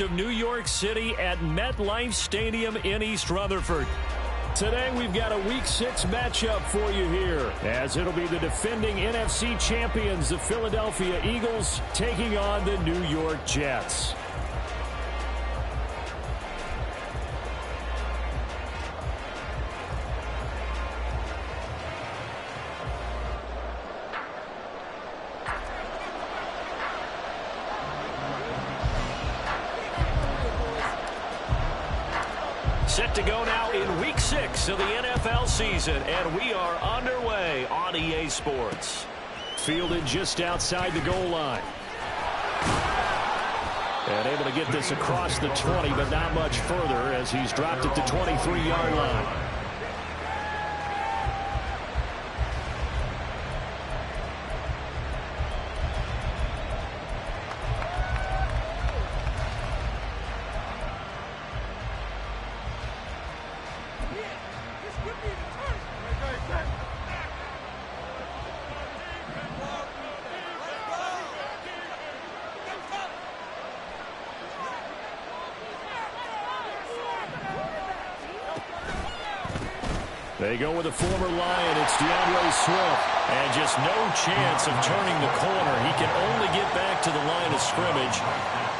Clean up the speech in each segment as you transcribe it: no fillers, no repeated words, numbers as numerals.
of New York City at MetLife Stadium in East Rutherford. Today we've got a Week 6 matchup for you here, as it'll be the defending NFC champions, the Philadelphia Eagles, taking on the New York Jets. Set to go now in Week 6 of the NFL season, and we are underway on EA Sports. Fielded just outside the goal line. And able to get this across the 20, but not much further as he's dropped it to 23-yard line. They go with a former Lion. It's DeAndre Swift. And just no chance of turning the corner. He can only get back to the line of scrimmage.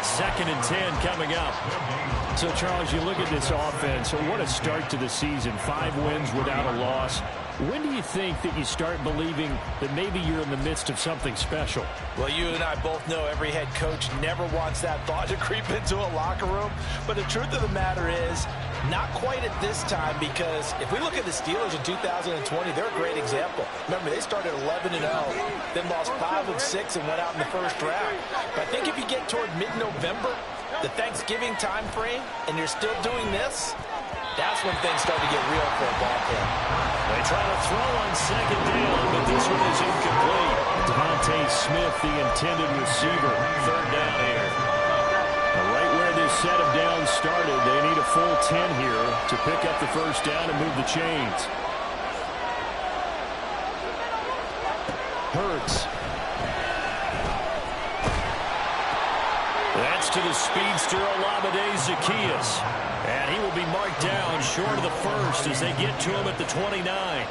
2nd and 10 coming up. So, Charles, you look at this offense. What a start to the season. 5 wins without a loss. When do you think that you start believing that maybe you're in the midst of something special? Well, you and I both know every head coach never wants that thought to creep into a locker room. But the truth of the matter is, not quite at this time, because if we look at the Steelers in 2020, they're a great example. Remember, they started 11-0, then lost 5 of 6 and went out in the first round. But I think if you get toward mid-November, the Thanksgiving time frame, and you're still doing this, that's when things start to get real for a ball club. They try to throw on 2nd down, but this one is incomplete. Devontae Smith, the intended receiver. 3rd down here. Right where this set of downs started, they need a full 10 here to pick up the first down and move the chains. Hurts. That's to the speedster Olamide Zaccheaus. And he will be marked down short of the first as they get to him at the 29.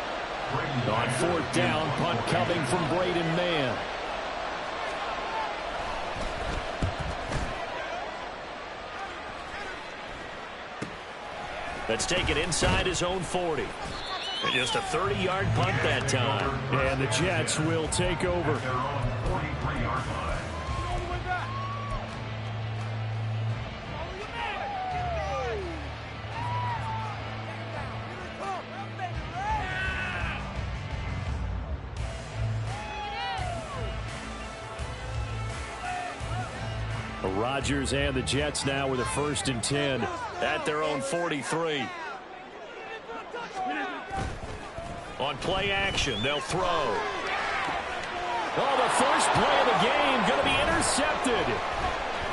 On 4th down, punt coming from Braden Mann. Let's take it inside his own 40. And just a 30-yard punt that time. And the Jets will take over. Rodgers and the Jets now with a 1st and 10 at their own 43. On play action, they'll throw. Oh, the first play of the game going to be intercepted.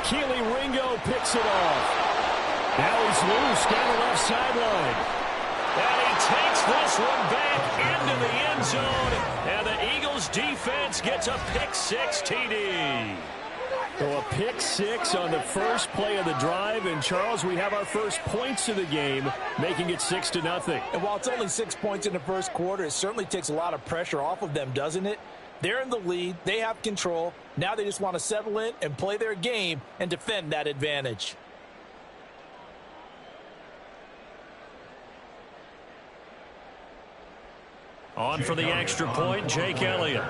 Keely Ringo picks it off. Now he's loose down the left sideline. And he takes this one back into the end zone. And the Eagles defense gets a pick-6 TD. So a pick-6 on the first play of the drive. And, Charles, we have our first points of the game, making it 6-0. And while it's only 6 points in the first quarter, it certainly takes a lot of pressure off of them, doesn't it? They're in the lead. They have control. Now they just want to settle in and play their game and defend that advantage. On for the extra point, Jake Elliott.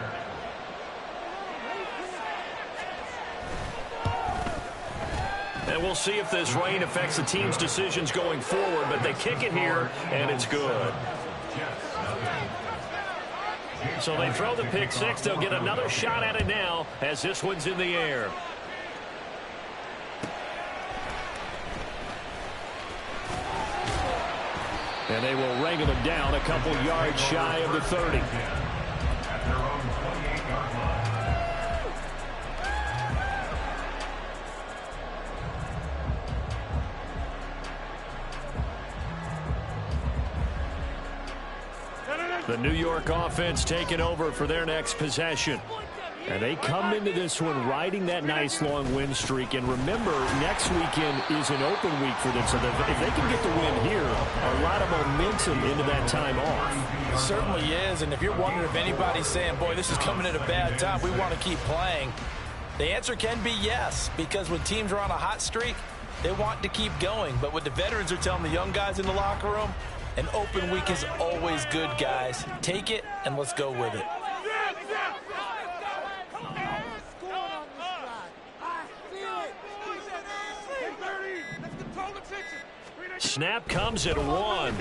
And we'll see if this rain affects the team's decisions going forward, but they kick it here, and it's good. So they throw the pick-6. They'll get another shot at it now as this one's in the air. And they will wrangle him down a couple yards shy of the 30. The New York offense taking over for their next possession. And they come into this one riding that nice long win streak. And remember, next weekend is an open week for them. So if they can get the win here, a lot of momentum into that time off. It certainly is. And if you're wondering if anybody's saying, boy, this is coming at a bad time, we want to keep playing, the answer can be yes. Because when teams are on a hot streak, they want to keep going. But what the veterans are telling the young guys in the locker room, an open week is always good, guys. Take it and let's go with it. Snap comes at 1. That'll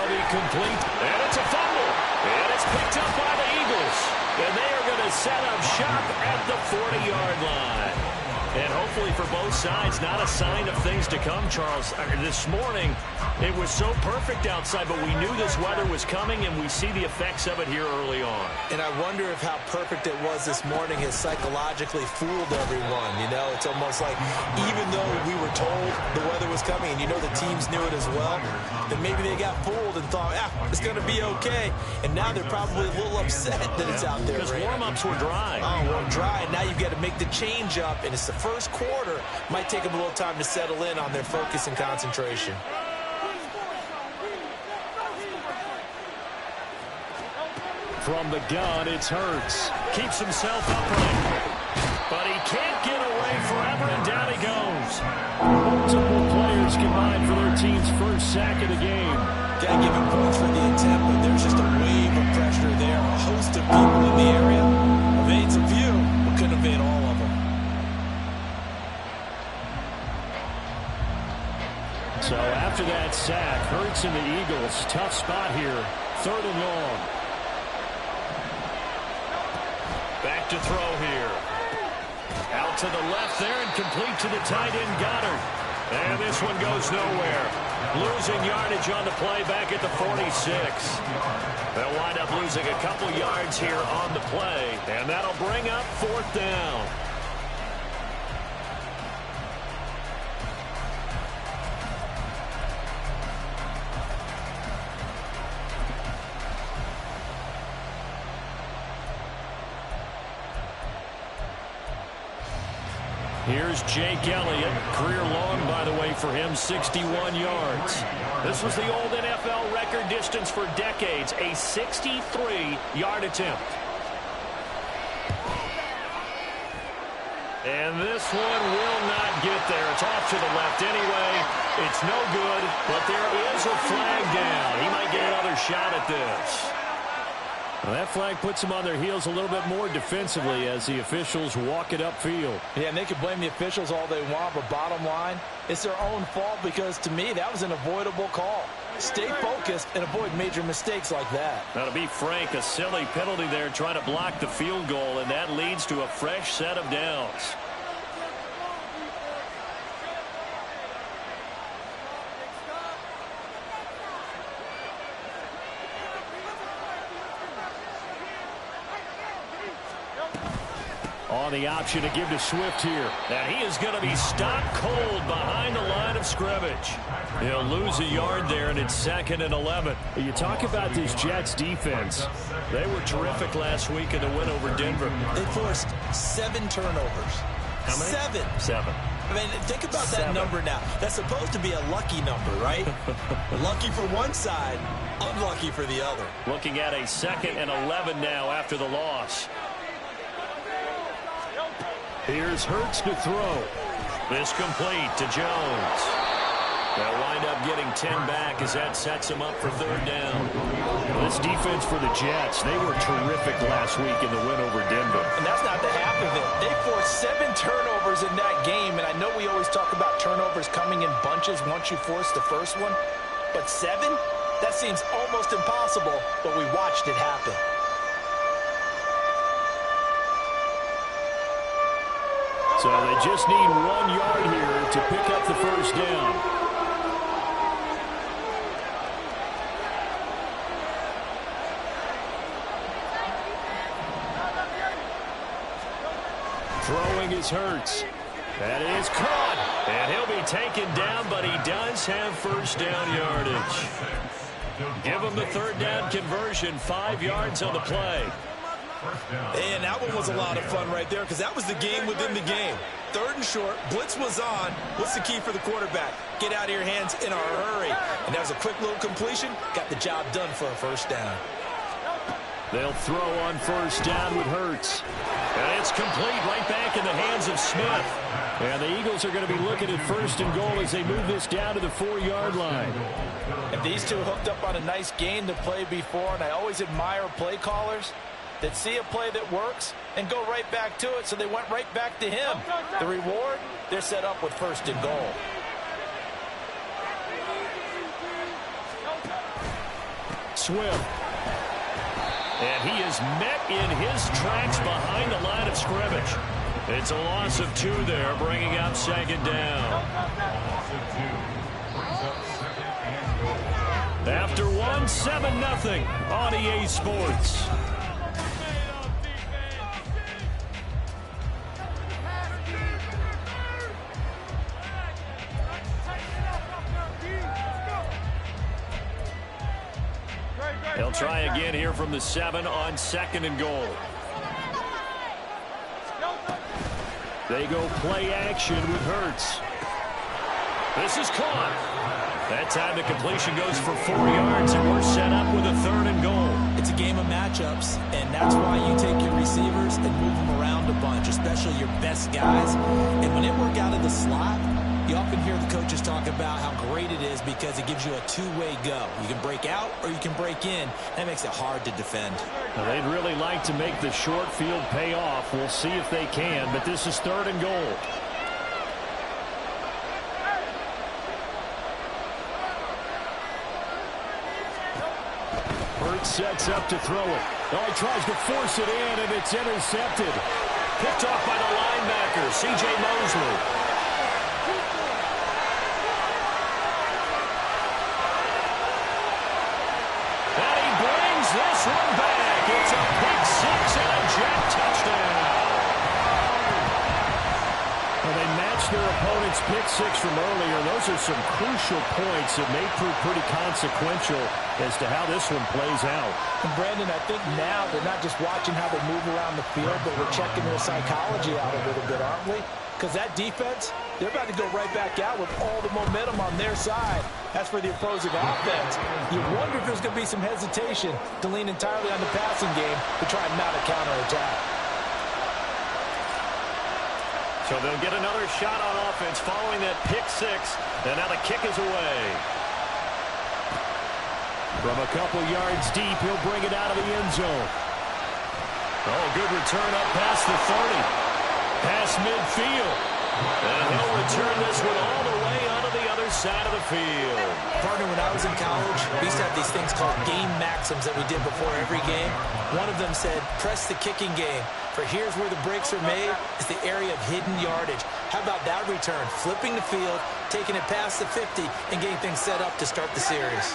be complete. And it's a fumble. And it's picked up by the Eagles. And they are going to set up shop at the 40-yard line. And hopefully for both sides, not a sign of things to come, Charles. This morning, it was so perfect outside, but we knew this weather was coming, and we see the effects of it here early on. And I wonder if how perfect it was this morning has psychologically fooled everyone. You know, it's almost like even though we were told the weather was coming, and you know the teams knew it as well, then maybe they got fooled and thought, it's going to be okay. And now they're probably a little upset that it's out there. Because warm-ups were dry. Oh, well, dry. And now you've got to make the change up, and it's the first quarter. Might take them a little time to settle in on their focus and concentration. From the gun, it's Hurts. Keeps himself upright. But he can't get away forever, and down he goes. Multiple players combined for their team's first sack of the game. Got to give him points for the attempt, but there's just a wave of pressure there. A host of people in the area. Evades a few, but couldn't evade all of them. So after that sack, Hurts and the Eagles, tough spot here. 3rd and long. Back to throw here. Out to the left there and complete to the tight end Goddard. And this one goes nowhere. Losing yardage on the play back at the 46. They'll wind up losing a couple yards here on the play. And that'll bring up 4th down. Here's Jake Elliott. Career long, by the way, for him, 61 yards. This was the old NFL record distance for decades, a 63-yard attempt. And this one will not get there. It's off to the left anyway. It's no good, but there is a flag down. He might get another shot at this. Well, that flag puts them on their heels a little bit more defensively as the officials walk it upfield. Yeah, and they can blame the officials all they want, but bottom line, it's their own fault because, to me, that was an avoidable call. Stay focused and avoid major mistakes like that. Now, to be frank, a silly penalty there trying to block the field goal, and that leads to a fresh set of downs. On the option to give to Swift here. And he is going to be stopped cold behind the line of scrimmage. He'll lose a yard there, and it's 2nd and 11. You talk about this Jets defense. They were terrific last week in the win over Denver. They forced 7 turnovers. How many? 7. I mean, think about that number now. That's supposed to be a lucky number, right? Lucky for one side, unlucky for the other. Looking at a 2nd and 11 now after the loss. Here's Hurts to throw. This complete to Jones. They'll wind up getting 10 back as that sets them up for 3rd down. This defense for the Jets, they were terrific last week in the win over Denver. And that's not the half of it. They forced 7 turnovers in that game, and I know we always talk about turnovers coming in bunches once you force the first one, but 7? That seems almost impossible, but we watched it happen. So they just need 1 yard here to pick up the first down. Throwing is Hurts. That is caught. And he'll be taken down, but he does have first down yardage. Give them the third down conversion, 5 yards on the play. And that one was a lot of fun right there because that was the game within the game. 3rd and short, blitz was on. What's the key for the quarterback? Get out of your hands in a hurry. And that was a quick little completion. Got the job done for a first down. They'll throw on first down with Hurts. And it's complete right back in the hands of Smith. And the Eagles are going to be looking at 1st and goal as they move this down to the 4-yard line. And these two hooked up on a nice game to play before, and I always admire play callers that see a play that works and go right back to it, so they went right back to him. The reward, they're set up with 1st and goal. Swift. And he is met in his tracks behind the line of scrimmage. It's a loss of 2 there, bringing up 2nd down. After 1, 7-0 on EA Sports. They'll try again here from the 7 on 2nd and goal. They go play action with Hurts. This is caught. That time the completion goes for 4 yards, and we're set up with a 3rd and goal. It's a game of matchups, and that's why you take your receivers and move them around a bunch, especially your best guys. And when it work out of the slot, you often hear the coaches talk about how great it is because it gives you a two-way go. You can break out or you can break in. That makes it hard to defend. Well, they'd really like to make the short field pay off. We'll see if they can, but this is 3rd and goal. Hurts sets up to throw it. Oh, he tries to force it in, and it's intercepted. Picked off by the linebacker, C.J. Mosley. This one back. It's a pick 6 and a jet touchdown. Well, they matched their opponent's pick 6 from earlier. Those are some crucial points that may prove pretty consequential as to how this one plays out. And Brandon, I think now they're not just watching how they move around the field, but we're checking their psychology out a little bit, aren't we? Because that defense, they're about to go right back out with all the momentum on their side. As for the opposing offense, you wonder if there's going to be some hesitation to lean entirely on the passing game to try and mount a counterattack. So they'll get another shot on offense following that pick 6, and now the kick is away. From a couple yards deep, he'll bring it out of the end zone. Oh, good return up past the 30. Past midfield. And he'll return this one all the way onto the other side of the field. Partner, when I was in college, we used to have these things called game maxims that we did before every game. One of them said, press the kicking game. For here's where the breaks are made. It's the area of hidden yardage. How about that return? Flipping the field, taking it past the 50, and getting things set up to start the series.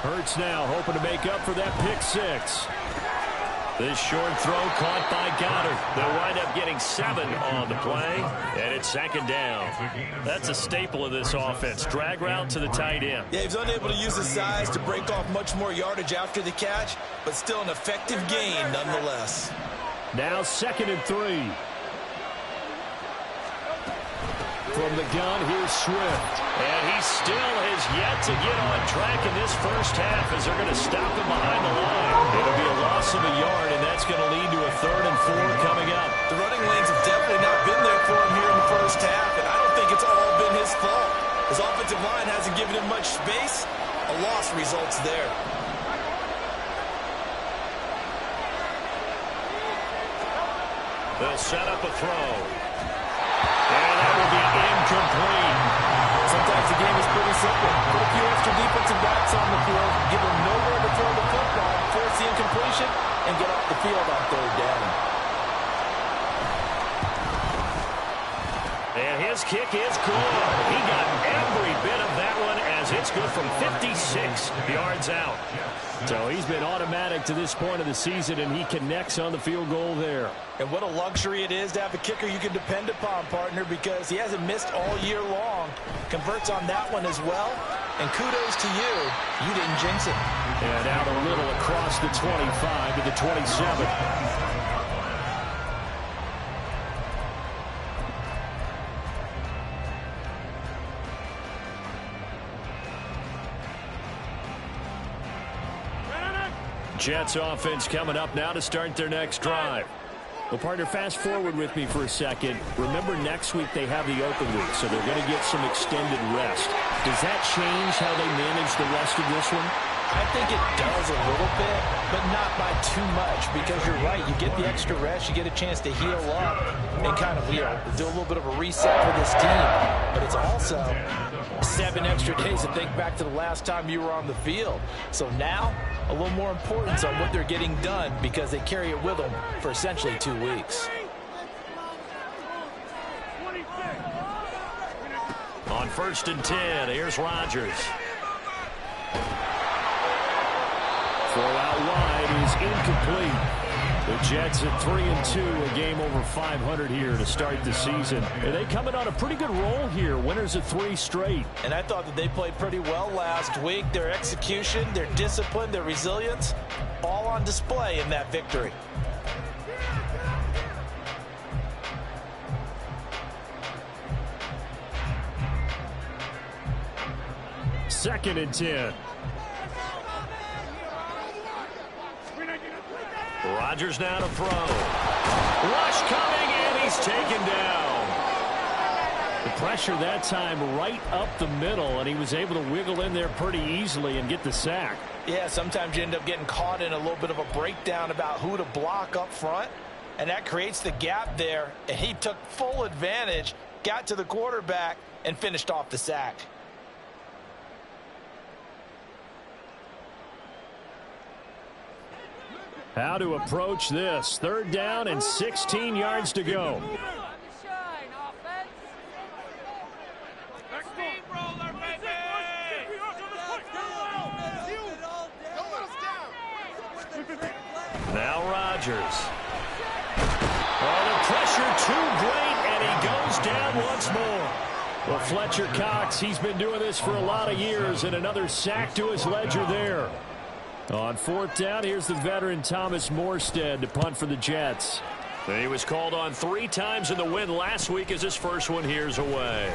Hurts now hoping to make up for that pick 6. This short throw caught by Goddard. They'll wind up getting 7 on the play, and it's 2nd down. That's a staple of this offense. Drag route to the tight end. Yeah, he's unable to use his size to break off much more yardage after the catch, but still an effective gain nonetheless. Now 2nd and 3. From the gun, here's Swift. And he still has yet to get on track in this first half as they're going to stop him behind the line. It'll be a loss of a yard, and that's going to lead to a 3rd and 4 coming up. The running lanes have definitely not been there for him here in the first half, and I don't think it's all been his fault. His offensive line hasn't given him much space. A loss results there. They'll set up a throw. And that will be incomplete. Sometimes the game is pretty simple. Put a few extra defensive backs on the field, give them nowhere to throw the football, force the incompletion, and get off the field on 3rd down. And his kick is good. He got every bit of that one as as it's good from 56 yards out. So he's been automatic to this point of the season, and he connects on the field goal there. And what a luxury it is to have a kicker you can depend upon, partner, because he hasn't missed all year long. Converts on that one as well. And kudos to you. You didn't jinx it. And out a little across the 25 to the 27. Jets offense coming up now to start their next drive. Well, partner, fast forward with me for a second. Remember, next week they have the open week, so they're going to get some extended rest. Does that change how they manage the rest of this one? I think it does a little bit, but not by too much, because you're right. You get the extra rest, you get a chance to heal up and kind of, do a little bit of a reset for this team. But it's also 7 extra days to think back to the last time you were on the field. So now, a little more importance on what they're getting done, because they carry it with them for essentially 2 weeks. On 1st and 10, here's Rodgers. Throw out wide is incomplete. The Jets at 3-2, a game over 500 here to start the season. And they coming on a pretty good roll here. Winners of 3 straight. And I thought that they played pretty well last week. Their execution, their discipline, their resilience, all on display in that victory. Second and 10. Rodgers now to throw. Rush coming, and he's taken down. The pressure that time right up the middle, and he was able to wiggle in there pretty easily and get the sack. Yeah, sometimes you end up getting caught in a little bit of a breakdown about who to block up front, and that creates the gap there, and he took full advantage, got to the quarterback, and finished off the sack. How to approach this. 3rd down and 16 yards to go. Now Rodgers. Oh, the pressure too great, and he goes down once more. Well, Fletcher Cox, he's been doing this for a lot of years, and another sack to his ledger there. On 4th down, here's the veteran Thomas Morstead to punt for the Jets. He was called on 3 times in the win last week as his first one here's away.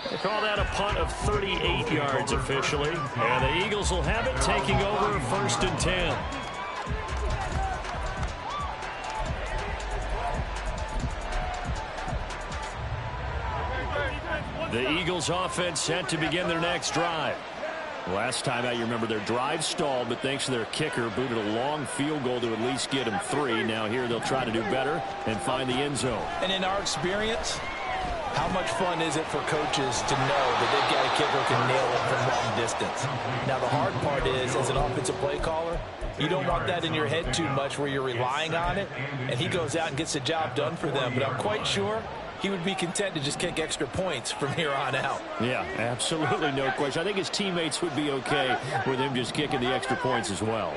They call that a punt of 38 yards officially. And the Eagles will have it, taking over 1st and 10. The Eagles offense set to begin their next drive. Last time out, you remember their drive stalled, but thanks to their kicker, booted a long field goal to at least get them 3. Now here they'll try to do better and find the end zone. And in our experience, how much fun is it for coaches to know that they've got a kicker who can nail it from long distance? Now the hard part is, as an offensive play caller, you don't want that in your head too much where you're relying on it, and he goes out and gets the job done for them. But I'm quite sure he would be content to just kick extra points from here on out. Yeah, absolutely no question. I think his teammates would be okay with him just kicking the extra points as well.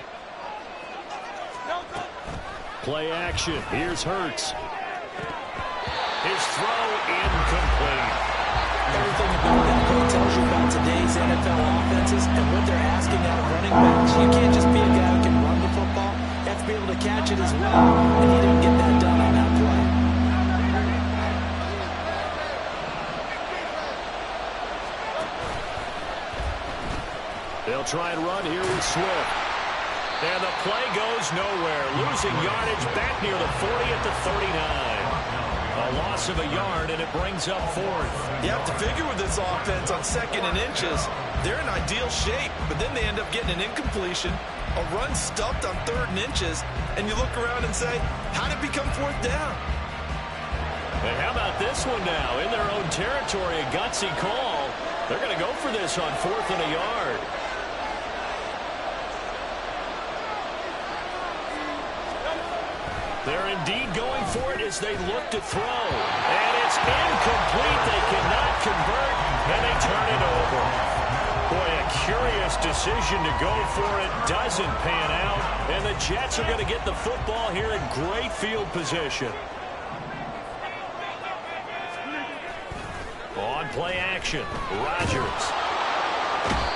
Play action. Here's Hurts. His throw incomplete. Everything about that play tells you about today's NFL offenses and what they're asking out of running backs. You can't just be a guy who can run the football. You have to be able to catch it as well. And he didn't get that done on that play. They'll try and run here with Swift. And the play goes nowhere. Losing yardage back near the 40 at the 39. A loss of a yard, and it brings up 4th. You have to figure with this offense on 2nd and inches, they're in ideal shape, but then they end up getting an incompletion, a run stuffed on 3rd and inches, and you look around and say, how did it become 4th down? And how about this one now? In their own territory, a gutsy call. They're going to go for this on 4th and a yard. They're indeed going for it as they look to throw. And it's incomplete. They cannot convert, and they turn it over. Boy, a curious decision to go for it. Doesn't pan out. And the Jets are going to get the football here in great field position. On play action, Rodgers.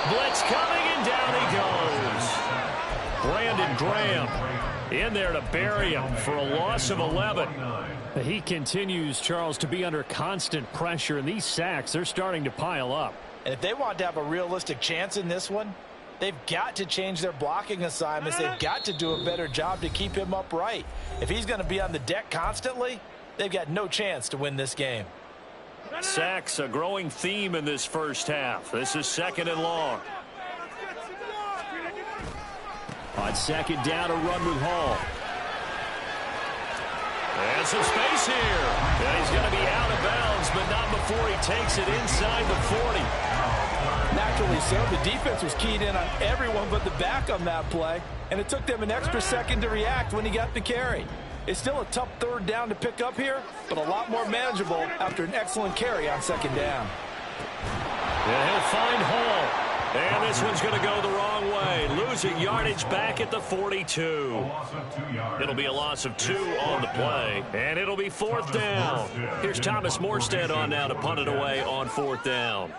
Blitz coming, and down he goes. Brandon Graham in there to bury him for a loss of 11. He continues, Charles, to be under constant pressure, and these sacks, they're starting to pile up. And if they want to have a realistic chance in this one, they've got to change their blocking assignments. They've got to do a better job to keep him upright. If he's going to be on the deck constantly, they've got no chance to win this game. Sacks, a growing theme in this first half. This is 2nd and long. On 2nd down, a run with Hall. And some space here. And he's going to be out of bounds, but not before he takes it inside the 40. Naturally so. The defense was keyed in on everyone but the back on that play, and it took them an extra second to react when he got the carry. It's still a tough 3rd down to pick up here, but a lot more manageable after an excellent carry on 2nd down. And he'll find Hall. And this one's going to go the wrong way. Losing yardage back at the 42. It'll be a loss of 2 on the play. And it'll be 4th down. Here's Thomas Morstead on now to punt it away on 4th down.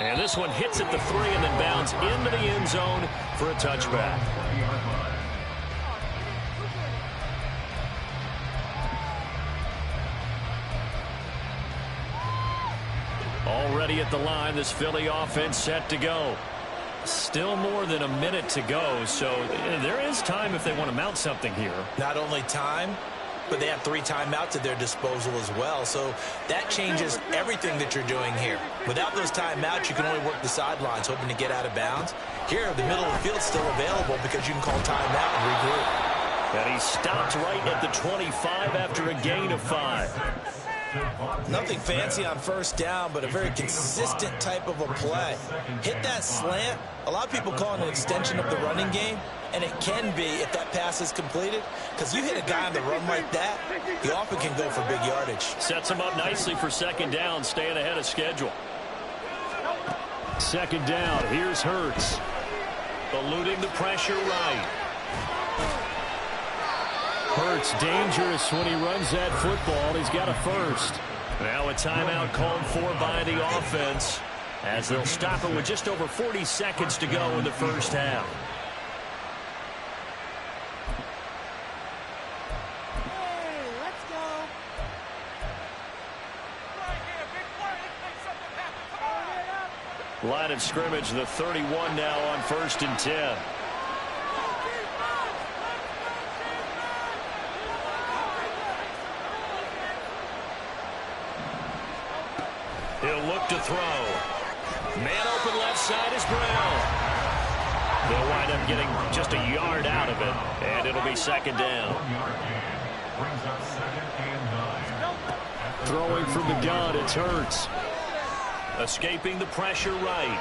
And this one hits at the 3 and then bounds into the end zone for a touchback. Already at the line, this Philly offense set to go. Still more than a minute to go, so there is time if they want to mount something here. Not only time, but they have 3 timeouts at their disposal as well. So that changes everything that you're doing here. Without those timeouts, you can only work the sidelines, hoping to get out of bounds. Here, the middle of the field's still available because you can call timeout and regroup. And he stopped right at the 25 after a gain of 5. Nothing fancy on 1st down, but a very consistent type of a play. Hit that slant. A lot of people call it an extension of the running game, and it can be if that pass is completed, because you hit a guy on the run like that, he often can go for big yardage. Sets him up nicely for 2nd down, staying ahead of schedule. 2nd down, here's Hurts. Eluding the pressure right. Hurts dangerous when he runs that football. He's got a first. Now a timeout called for by the offense as they'll stop it with just over 40 seconds to go in the first half. Line of scrimmage, the 31 now on 1st and 10. He'll look to throw. Man open left side is Brown. They'll wind up getting just a yard out of it, and it'll be 2nd down. Throwing from the gun, it's Hurts. Escaping the pressure right.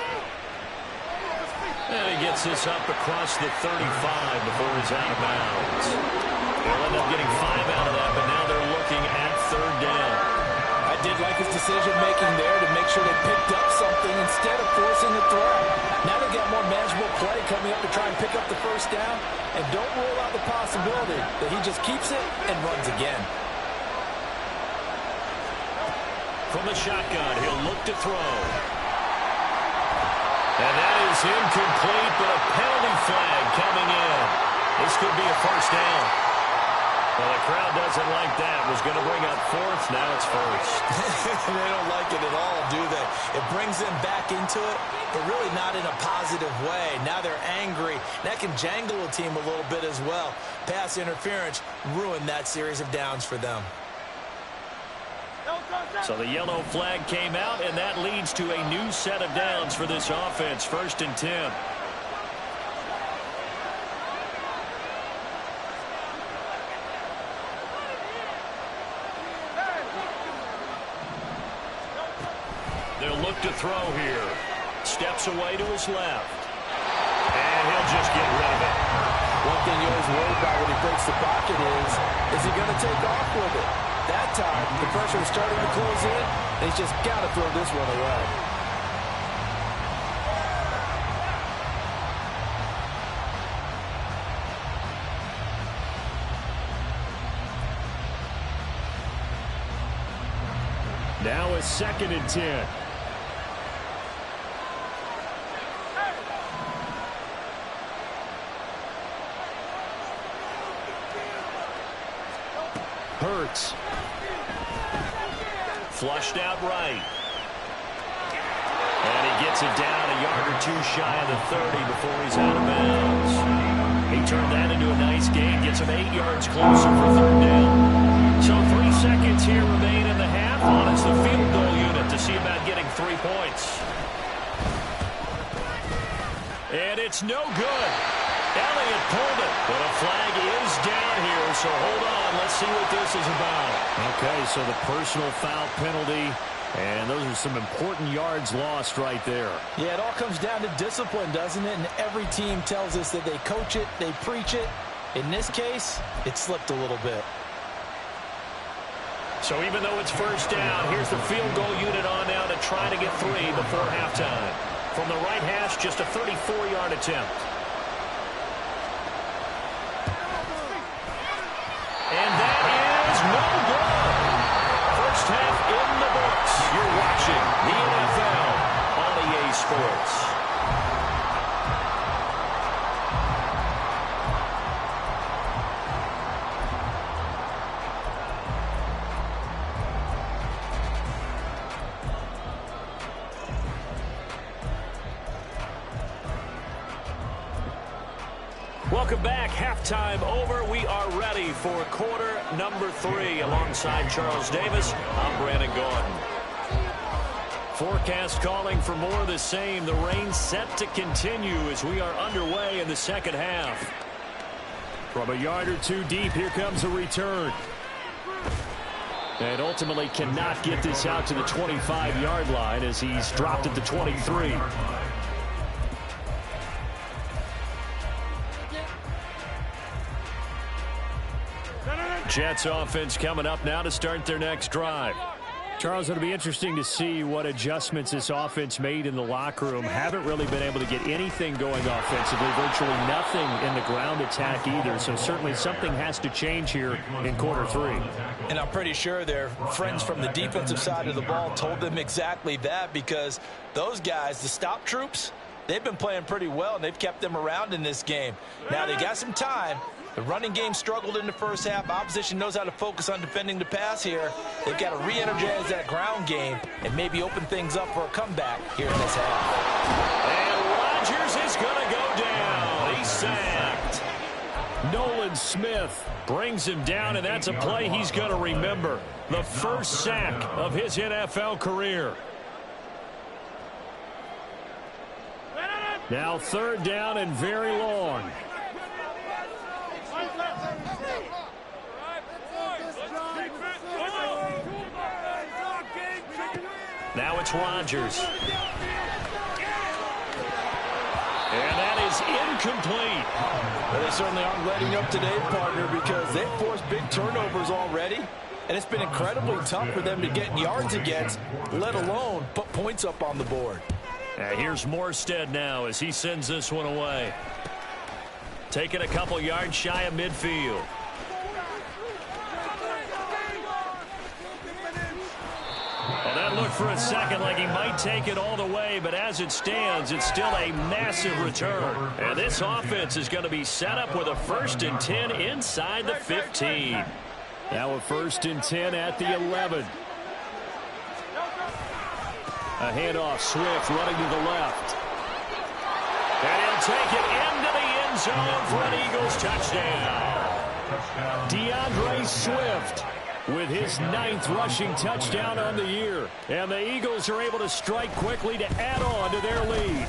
And he gets this up across the 35 before he's out of bounds. They'll end up getting 5 out of that, but now they're looking at 3rd down. I did like his decision-making there to make sure they picked up something instead of forcing the throw. Now they've got more manageable play coming up to try and pick up the 1st down. And don't rule out the possibility that he just keeps it and runs again. From the shotgun, he'll look to throw. And that is incomplete, but a penalty flag coming in. This could be a 1st down. Well, the crowd doesn't like that. Was going to bring up 4th. Now it's 1st. They don't like it at all, do they? It brings them back into it, but really not in a positive way. Now they're angry. That can jangle a team a little bit as well. Pass interference ruined that series of downs for them. So the yellow flag came out, and that leads to a new set of downs for this offense. 1st and 10. They'll look to throw here. Steps away to his left. And he'll just get rid of it. One thing you always worry about when he breaks the pocket is he going to take off with it? That time, the pressure was starting to close in, and he's just got to throw this one away. Now it's 2nd and 10. Hurts. Flushed out right. And he gets it down a yard or two shy of the 30 before he's out of bounds. He turned that into a nice gain. Gets him 8 yards closer for 3rd down. So 3 seconds here remain in the half. On it's the field goal unit to see about getting 3 points. And it's no good. Elliott pulled it, but a flag is down here, so hold on. Let's see what this is about. Okay, so the personal foul penalty, and those are some important yards lost right there. Yeah, it all comes down to discipline, doesn't it? And every team tells us that they coach it, they preach it. In this case, it slipped a little bit. So even though it's 1st down, here's the field goal unit on now to try to get 3 before halftime. From the right hash, just a 34-yard attempt. And that is no good. First half in the books. You're watching the NFL on EA Sports. Welcome back. Halftime over. We are ready for quarter number 3. Alongside Charles Davis, I'm Brandon Gordon. Forecast calling for more of the same. The rain set to continue as we are underway in the 2nd half. From a yard or 2 deep, here comes a return. And ultimately cannot get this out to the 25-yard line as he's dropped at the 23. Jets offense coming up now to start their next drive. Charles, it'll be interesting to see what adjustments this offense made in the locker room. Haven't really been able to get anything going offensively, virtually nothing in the ground attack either. So certainly something has to change here in quarter 3. And I'm pretty sure their friends from the defensive side of the ball told them exactly that, because those guys, the stop troops, they've been playing pretty well, and they've kept them around in this game. Now they got some time. The running game struggled in the first half. Opposition knows how to focus on defending the pass here. They've got to re-energize that ground game and maybe open things up for a comeback here in this half. And Rodgers is going to go down. He's sacked. Nolan Smith brings him down, and that's a play he's going to remember. The first sack of his NFL career. Now 3rd down and very long. Now it's Rodgers. And that is incomplete. Well, they certainly aren't letting up today, partner, because they've forced big turnovers already. And it's been incredibly tough for them to get yards against, let alone put points up on the board. Here's Morstead now as he sends this one away. Taking a couple yards shy of midfield. Well, that looked for a second like he might take it all the way, but as it stands, it's still a massive return. And this offense is going to be set up with a 1st and 10 inside the 15. Now a 1st and 10 at the 11. A handoff, Swift running to the left. And he'll take it into the end zone for an Eagles touchdown. DeAndre Swift with his 9th rushing touchdown on the year. And the Eagles are able to strike quickly to add on to their lead.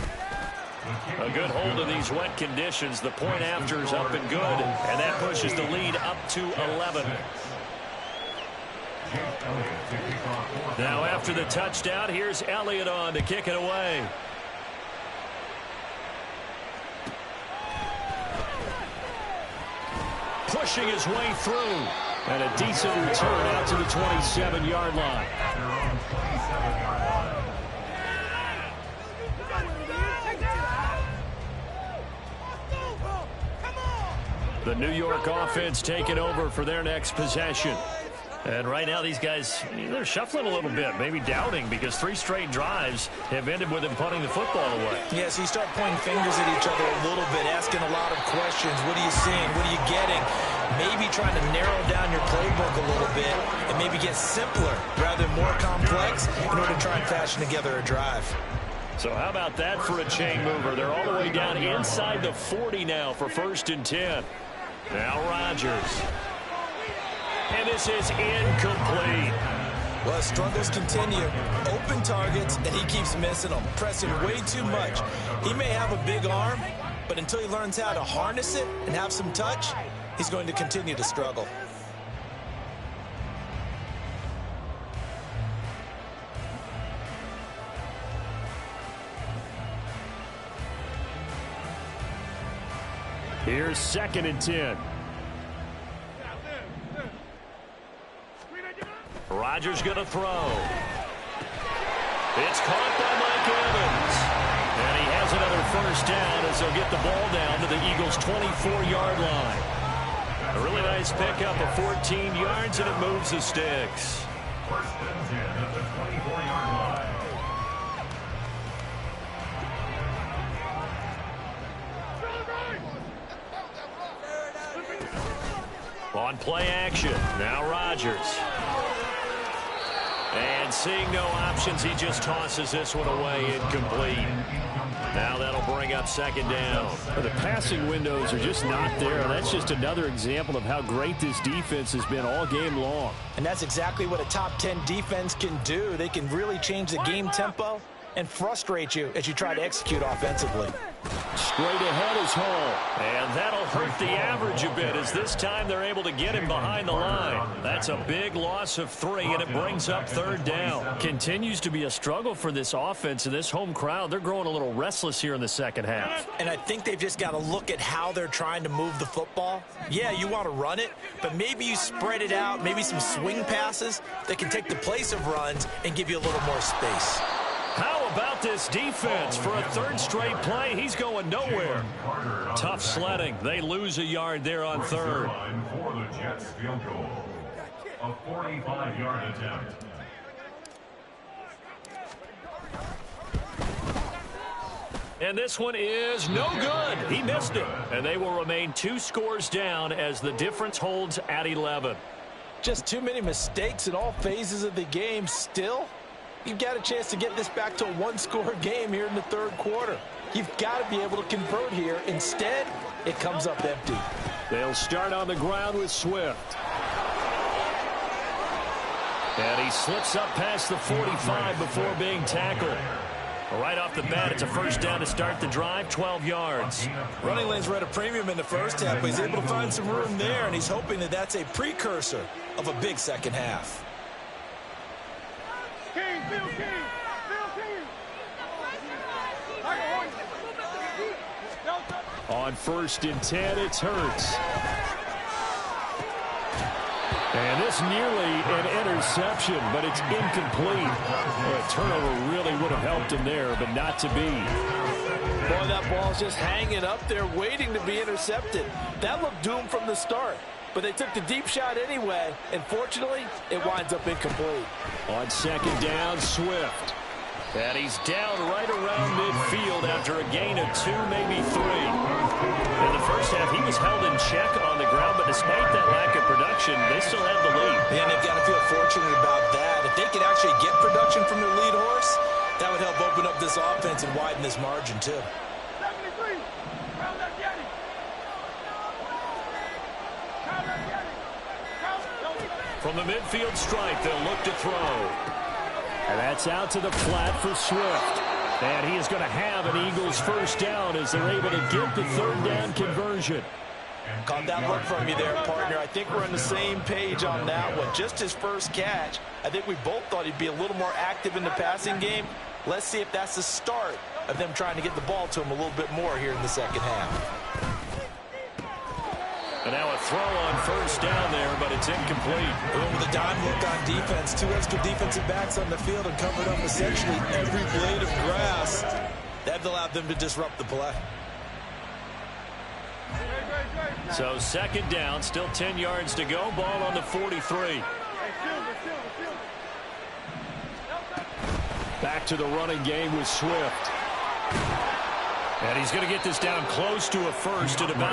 A good hold of these wet conditions. The point after is up and good, and that pushes the lead up to 11. Now after the touchdown, here's Elliott on to kick it away. Pushing his way through. And a decent return out to the 27-yard line. The New York offense taking over for their next possession. And right now these guys, they're shuffling a little bit, maybe doubting, because 3 straight drives have ended with them punting the football away. Yeah, so you start pointing fingers at each other a little bit, asking a lot of questions. What are you seeing? What are you getting? Maybe trying to narrow down your playbook a little bit and maybe get simpler rather than more complex in order to try and fashion together a drive. So how about that for a chain mover? They're all the way down inside the 40 now for 1st and 10. Now Rodgers. And this is incomplete. Well, struggles continue. Open targets, and he keeps missing them, pressing way too much. He may have a big arm, but until he learns how to harness it and have some touch, he's going to continue to struggle. Here's 2nd and 10. Rodgers going to throw. It's caught by Mike Evans. And he has another 1st down as they'll get the ball down to the Eagles' 24-yard line. A really nice pickup of 14 yards, and it moves the sticks. 1st and 10 at the 24-yard line. On play action, now Rodgers. And seeing no options, he just tosses this one away, incomplete. Now that'll bring up 2nd down. The passing windows are just not there. That's just another example of how great this defense has been all game long. And that's exactly what a top 10 defense can do. They can really change the game tempo and frustrate you as you try to execute offensively. Straight ahead is Hall. And that'll hurt the average a bit as this time they're able to get him behind the line. That's a big loss of 3, and it brings up 3rd down. Continues to be a struggle for this offense and this home crowd. They're growing a little restless here in the 2nd half. And I think they've just got to look at how they're trying to move the football. Yeah, you want to run it, but maybe you spread it out, maybe some swing passes that can take the place of runs and give you a little more space. How about this defense? For a 3rd straight play, he's going nowhere. Tough sledding. They lose a yard there on 3rd. For the Jets field goal. A 45-yard attempt. And this one is no good. He missed it. And they will remain 2 scores down as the difference holds at 11. Just too many mistakes in all phases of the game. Still, you've got a chance to get this back to a 1-score game here in the 3rd quarter. You've got to be able to convert here. Instead, it comes up empty. They'll start on the ground with Swift. And he slips up past the 45 before being tackled. Right off the bat, it's a 1st down to start the drive, 12 yards. Running lanes were at a premium in the 1st half, but he's able to find some room there, and he's hoping that that's a precursor of a big 2nd half. On 1st and 10, it's Hurts. And this nearly an interception, but it's incomplete. Well, a turnover really would have helped him there, but not to be. Boy, that ball's just hanging up there, waiting to be intercepted. That looked doomed from the start, but they took the deep shot anyway, and fortunately, it winds up incomplete. On 2nd down, Swift. And he's down right around midfield after a gain of 2, maybe 3. In the 1st half, he was held in check on the ground, but despite that lack of production, they still have the lead. Yeah, and they've got to feel fortunate about that. If they could actually get production from their lead horse, that would help open up this offense and widen this margin, too. From the midfield stripe, they'll look to throw. And that's out to the flat for Swift. And he is going to have an Eagles 1st down as they're able to get the 3rd down conversion. Caught that look from you there, partner. I think we're on the same page on that one. Just his first catch, I think we both thought he'd be a little more active in the passing game. Let's see if that's the start of them trying to get the ball to him a little bit more here in the second half. And now a throw on first down there, but it's incomplete. With a dime look on defense, 2 extra defensive backs on the field and covered up essentially every blade of grass. That allowed them to disrupt the play. So second down, still 10 yards to go. Ball on the 43. Back to the running game with Swift. And he's going to get this down close to a first at about